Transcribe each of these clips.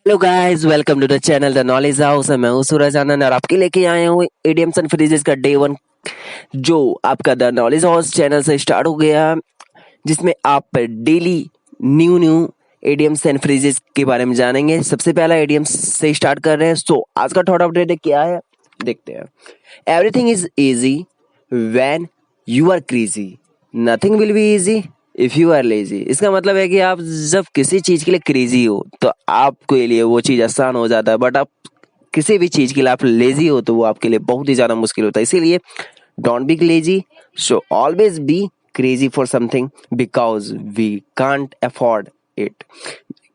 Hello guys, welcome to the channel the knowledge house. मैं हूं सूरज आनंद और आपके लेके आया हूं इडियम्स एंड फ्रेजेस का डे 1, जो आपका द नॉलेज हाउस चैनल से स्टार्ट हो गया, जिसमें आप daily new new idioms and phrases के बारे में जानेंगे। सबसे पहला इडियम्स से स्टार्ट कर रहे हैं। सो आज का थॉट अपडेट क्या है, देखते हैं। Everything is easy when you are crazy, nothing will be easy if you are lazy. इसका मतलब है कि आप जब किसी चीज के लिए क्रेजी हो तो आपके लिए वो चीज आसान हो जाता है, बट आप किसी भी चीज के लिए आप लेजी हो तो वो आपके लिए बहुत ही ज्यादा मुश्किल होता है। इसीलिए don't be lazy, so always be crazy for something because we can't afford it.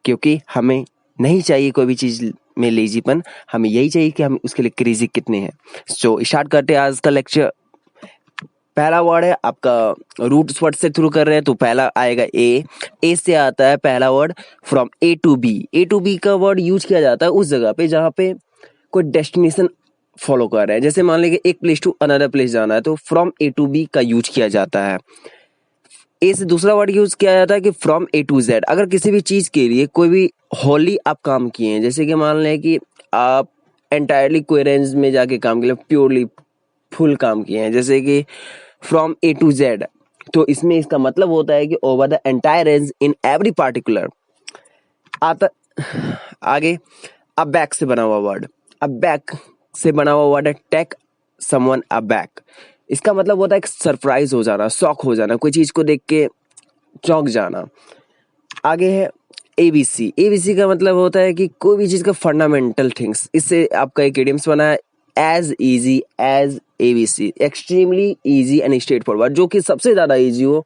क्योंकि हमें नहीं चाहिए कोई भी चीज में लेजीपन, हमें यही चाहिए कि हम उसके लिए क्रेजी कितने हैं। सो स्टार्ट करते हैं आज का लेक्चर। पहला वर्ड है आपका रूट वर्ड से थ्रू कर रहे हैं, तो पहला आएगा ए से आता है पहला word from A to B. A to B का वर्ड यूज किया जाता है उस जगह पे जहाँ पे कोई डेस्टिनेशन फॉलो कर रहे हैं। जैसे मान लीजिए एक प्लेस टू अनदर प्लेस जाना है तो फ्रॉम ए टू बी का यूज किया जाता है। ए से दूसरा वर्ड यूज किया जाता है कि फ्रॉम ए टू जेड। अगर किसी भी चीज के लिए कोई भी होली आप काम किए हैं, जैसे कि मान लें कि आप एंटायरली कोई रेंज में जाके काम किए, प्योरली फुल काम किए हैं, जैसे कि फ्रॉम ए टू जेड, तो इसमें इसका मतलब होता है कि over the entire range in every particular. आता आगे अब बैक से बना हुआ वर्ड, अब बैक से बना हुआ वर्ड है टेक समवन अ बैक। इसका मतलब होता है कि सरप्राइज हो जाना, शॉक हो जाना, कोई चीज को देख के चौंक जाना। आगे है एबीसी। एबीसी का मतलब होता है कि कोई भी चीज का फंडामेंटल थिंग्स। इससे आपका एक इडियम्स बना है as easy as ABC, extremely easy and straightforward. जो कि सबसे ज्यादा इजी हो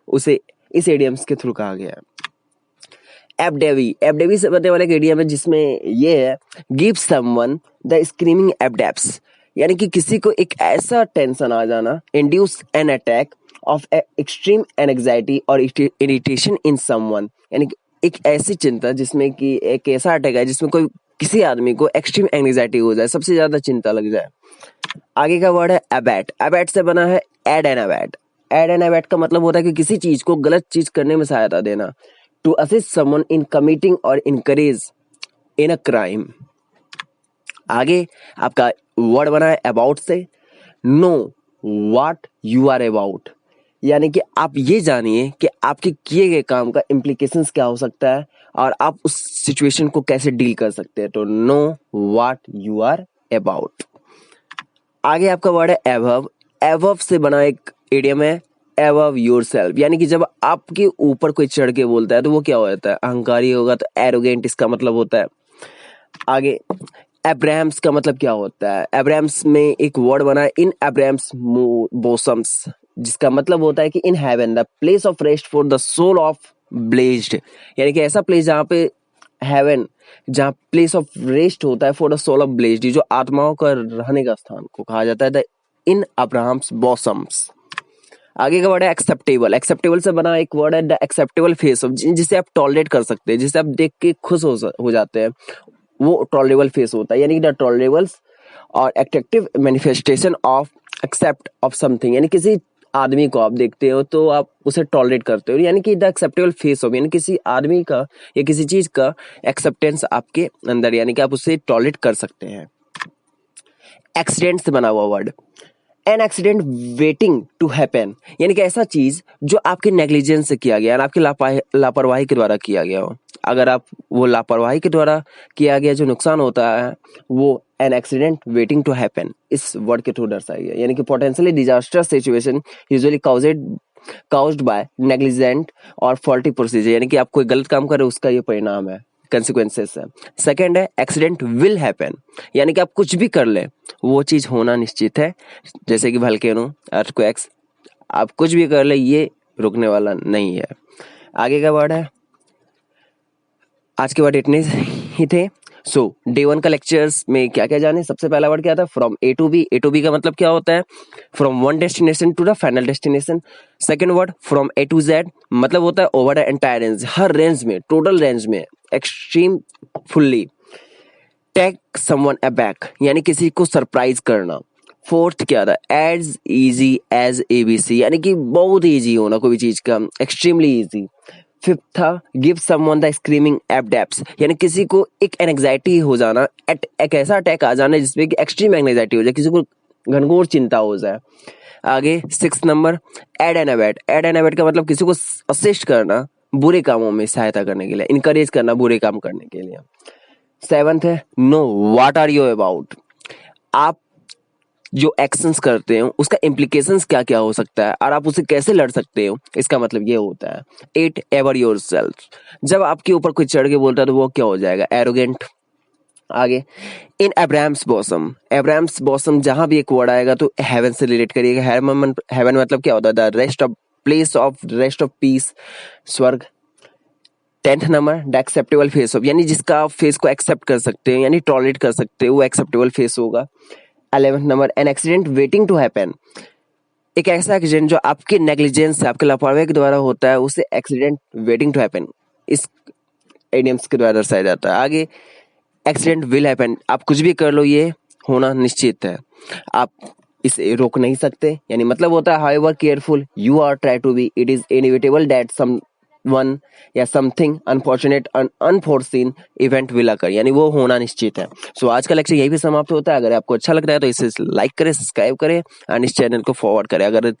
उसे इस इडियम्स के थ्रू कहा गया है। एबडेवी, एबडेवी से बनने वाला एक इडियम है जिसमें ये है गिव समवन द स्क्रीमिंग एबडेप्स, यानी कि किसी को एक ऐसा टेंशन आ जाना, induce an attack of extreme anxiety और इरिटेशन इन समवन, यानी कि एक ऐसी चिंता जिसमें कि एक ऐसा अटैक है जिसमें कोई किसी आदमी को एक्सट्रीम एंजाइटी हो जाए, सबसे ज्यादा चिंता लग जाए। आगे का वर्ड है अबैट। अबैट से बना है एड एन अबैट। एड एन अबैट का मतलब होता है कि किसी चीज को गलत चीज करने में सहायता देना, to assist someone in committing और इनकरेज इन अ क्राइम। आगे आपका वर्ड बना है अबाउट से, know what you are about, यानी कि आप ये जानिए कि आपके किए गए काम का इम्प्लीकेशंस क्या हो सकता है और आप उस सिचुएशन को कैसे डील कर सकते हैं। तो know what you are about. आगे आपका वर्ड है एबव। एबव से बना एक इडियम है एबव योरसेल्फ, यानी कि जब आपके ऊपर कोई चढ़ के बोलता है तो वो क्या हो जाता है, अहंकारी होगा, तो एरोगेंट इसका मतलब होता है। आगे एब्राहम्स का मतलब क्या होता है। एब्राहम्स में एक वर्ड बना है इन एब्राहम्स बोसम्स, जिसका मतलब होता है कि in heaven the place of rest for the soul of blessed, यानी कि ऐसा प्लेस जहाँ पे हेवन, जहाँ प्लेस ऑफ रेस्ट होता है for the soul of blessed, जो आत्माओं का रहने का स्थान को कहा जाता है द इन अब्राहम्स बॉसम्स। आगे का वर्ड है एक्सेप्टेबल। एक्सेप्टेबल से बना एक वर्ड है द एक्सेप्टेबल फेस ऑफ, जिसे आप टॉलरेट कर सकते हैं, जिसे आप देख के खुश हो जाते हैं, वो टॉलरेबल फेस होता है, यानी कि द टॉलरेबल्स और attractive manifestation of except of something, यानी किसी आदमी को आप देखते हो तो आप उसे टॉलरेट करते हो, यानी कि द एक्सेप्टेबल फेस ऑफ, यानी किसी आदमी का या किसी चीज का एक्सेप्टेंस आपके अंदर, यानी कि आप उसे टॉलरेट कर सकते हैं। एक्सीडेंट से बना हुआ word an accident waiting to happen, यानी कि ऐसा चीज जो आपके नेग्लिजेंस से किया गया, आपकी लापरवाही के द्वारा किया गया हो। अगर आप वो लापरवाही के द्वारा किया गया जो नुकसान होता है वो an accident waiting to happen इस वर्ड के थ्रू दर्शाया गया, यानी कि potentially disasters situation usually caused by negligent और फॉल्टी प्रोसीजर, यानी कि आप कोई गलत काम कर रहे हो उसका ये परिणाम है, कंसिक्वेंसेस है। सेकंड है एक्सीडेंट विल हैपन, यानी कि आप कुछ भी कर ले वो चीज होना निश्चित है, जैसे कि वोल्केनो, अर्थक्वेक्स, आप कुछ भी कर ले ये रुकने वाला नहीं है। आगे का वर्ड है, आज के वर्ड इतने ही थे। सो डे 1 का लेक्चर्स में क्या क्या जाने। सबसे पहला वर्ड क्या था, from A to B. A to B का मतलब क्या होता है, from one destination to the final destination. Second word from A to Z, मतलब होता है ओवर द एंटायर रेंज, हर रेंज में, टोटल रेंज में, extreme fully. Take someone aback, यानी किसी को सरप्राइज करना। फोर्थ क्या था, एज इजी एज एबीसी, यानी कि बहुत इजी होना कोई भी चीज का, एक्सट्रीमली इजी। फिफ्थ था गिव समवन द स्क्रीमिंग एपडेप्स, यानी किसी को एक एंग्जाइटी हो जाना, एक ऐसा अटैक आ जाना जिसमें कि एक्सट्रीम एंग्जाइटी हो जाए, किसी को घनघोर चिंता हो जाए। आगे 6 number aid and abet. Aid and abet का मतलब किसी को असिस्ट करना, बुरे कामों में सहायता करने के लिए, इनकरेज करना बुरे काम करने के लिए। 7th है know what are you about. आप जो एक्शंस करते हो उसका इम्प्लीकेशंस क्या क्या हो सकता है और आप उसे कैसे लड़ सकते हो, इसका मतलब ये होता है। 8 एवर योरसेल्फ। जब आपके ऊपर कोई चढ़ के बोलता है तो वो क्या हो जाएगा, एरोगेंट। आगे इन अब्राहम्स बॉसम। अब्राहम्स बॉसम जहां भी एक वर्ड आएगा तो हेवन से रिलेट करिएगा। हेवन मतलब क्या होता है, the rest of place of rest of peace, स्वर्ग। 10th number the acceptable face of, यानी जिसका आप फेस को एक्सेप्ट कर सकते हो, यानी टॉलरेट कर सकते हो, वो एक्सेप्टेबल फेस होगा। 11th number an accident waiting to happen. एक ऐसा एक्सीडेंट जो आपके नेग्लिजेंस से, आपके लापरवाही के द्वारा होता है, उसे एक्सीडेंट वेटिंग टू हैपन इस इडियम्स के द्वारा दर्शाया जाता है। आगे एक्सीडेंट विल हैपन, आप कुछ भी कर लो ये होना निश्चित है, आप इसे रोक नहीं सकते, यानी मतलब होता है however careful you are try to be, it is inevitable that someone या something unfortunate unforeseen event will occur, यानी वो होना निश्चित है। सो आज का लेक्चर यही भी समाप्त होता है। अगर आपको अच्छा लग रहा है तो इसे लाइक करें, सब्सक्राइब करें और इस चैनल को फॉरवर्ड करें। अगर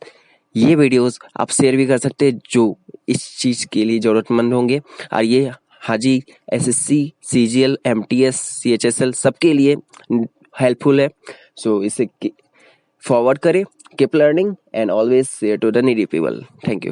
ये वीडियोस आप शेयर भी कर सकते हैं जो इस चीज़ के लिए ज़रूरतमंद होंगे। और ये हाजी एसएससी सीजीएल एमटीएस सीएचएसएल सबके लिए हेल्पफुल है। सो इसे फॉरवर्ड करें, keep learning and always share to the needy people. Thank you.